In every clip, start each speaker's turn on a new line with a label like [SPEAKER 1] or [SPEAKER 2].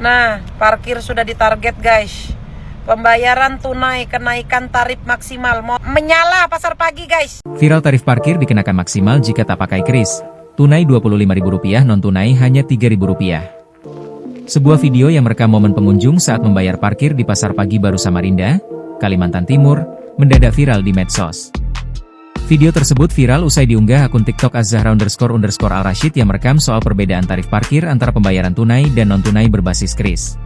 [SPEAKER 1] Nah, parkir sudah ditarget guys. Pembayaran tunai, kenaikan tarif maksimal. Menyala pasar pagi guys.
[SPEAKER 2] Viral tarif parkir dikenakan maksimal jika tak pakai kris. Tunai Rp25.000, non tunai hanya Rp3.000. Sebuah video yang merekam momen pengunjung saat membayar parkir di Pasar Pagi Baru Samarinda, Kalimantan Timur, mendadak viral di medsos. Video tersebut viral usai diunggah akun TikTok @zahra__al-rashid yang merekam soal perbedaan tarif parkir antara pembayaran tunai dan non-tunai berbasis kris.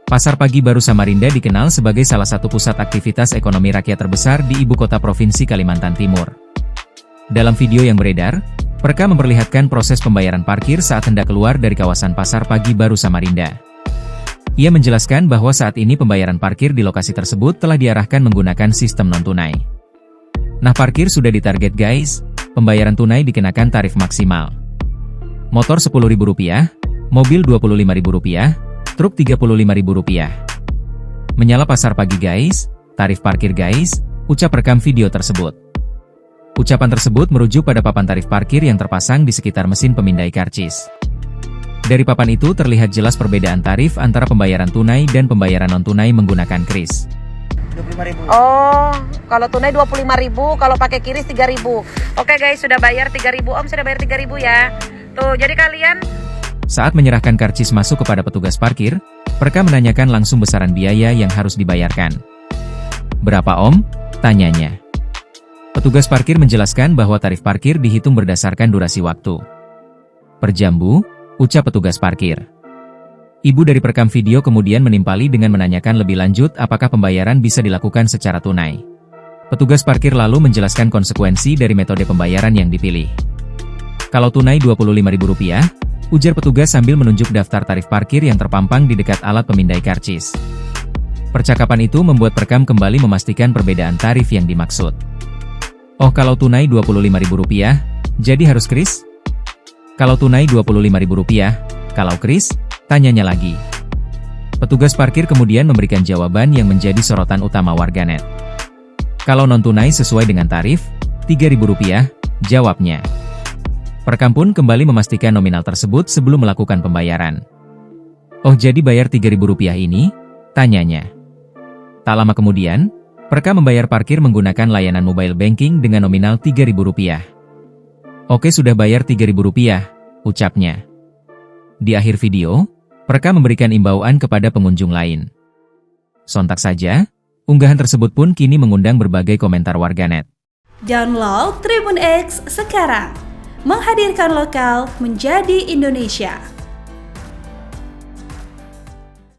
[SPEAKER 2] Pasar Pagi Baru Samarinda dikenal sebagai salah satu pusat aktivitas ekonomi rakyat terbesar di ibu kota provinsi Kalimantan Timur. Dalam video yang beredar, perekam memperlihatkan proses pembayaran parkir saat hendak keluar dari kawasan Pasar Pagi Baru Samarinda. Ia menjelaskan bahwa saat ini pembayaran parkir di lokasi tersebut telah diarahkan menggunakan sistem non-tunai. Nah, parkir sudah ditarget guys, pembayaran tunai dikenakan tarif maksimal. Motor Rp10.000, mobil Rp25.000, truk Rp35.000. Menyala pasar pagi guys, tarif parkir guys, ucap rekam video tersebut. Ucapan tersebut merujuk pada papan tarif parkir yang terpasang di sekitar mesin pemindai karcis. Dari papan itu terlihat jelas perbedaan tarif antara pembayaran tunai dan pembayaran non-tunai menggunakan kris.
[SPEAKER 1] 25.000. Oh, kalau tunai 25.000, kalau pakai kris 3.000. Oke guys, sudah bayar 3.000. Om sudah bayar 3.000 ya. Tuh, jadi kalian
[SPEAKER 2] saat menyerahkan karcis masuk kepada petugas parkir, perekam menanyakan langsung besaran biaya yang harus dibayarkan. Berapa om? Tanyanya. Petugas parkir menjelaskan bahwa tarif parkir dihitung berdasarkan durasi waktu. Per jam bu, ucap petugas parkir. Ibu dari perekam video kemudian menimpali dengan menanyakan lebih lanjut apakah pembayaran bisa dilakukan secara tunai. Petugas parkir lalu menjelaskan konsekuensi dari metode pembayaran yang dipilih. Kalau tunai Rp25.000, ujar petugas sambil menunjuk daftar tarif parkir yang terpampang di dekat alat pemindai karcis. Percakapan itu membuat perekam kembali memastikan perbedaan tarif yang dimaksud. Oh, kalau tunai Rp25.000, jadi harus kris? Kalau tunai Rp25.000, kalau kris? Tanyanya lagi. Petugas parkir kemudian memberikan jawaban yang menjadi sorotan utama warganet. Kalau non-tunai sesuai dengan tarif, Rp3.000, jawabnya. Perekam pun kembali memastikan nominal tersebut sebelum melakukan pembayaran. Oh, jadi bayar Rp3.000 ini? Tanyanya. Tak lama kemudian, perekam membayar parkir menggunakan layanan mobile banking dengan nominal Rp3.000. Oke, sudah bayar Rp3.000, ucapnya. Di akhir video, perekam memberikan imbauan kepada pengunjung lain. Sontak saja, unggahan tersebut pun kini mengundang berbagai komentar warganet.
[SPEAKER 3] Download Tribun X sekarang, menghadirkan lokal menjadi Indonesia.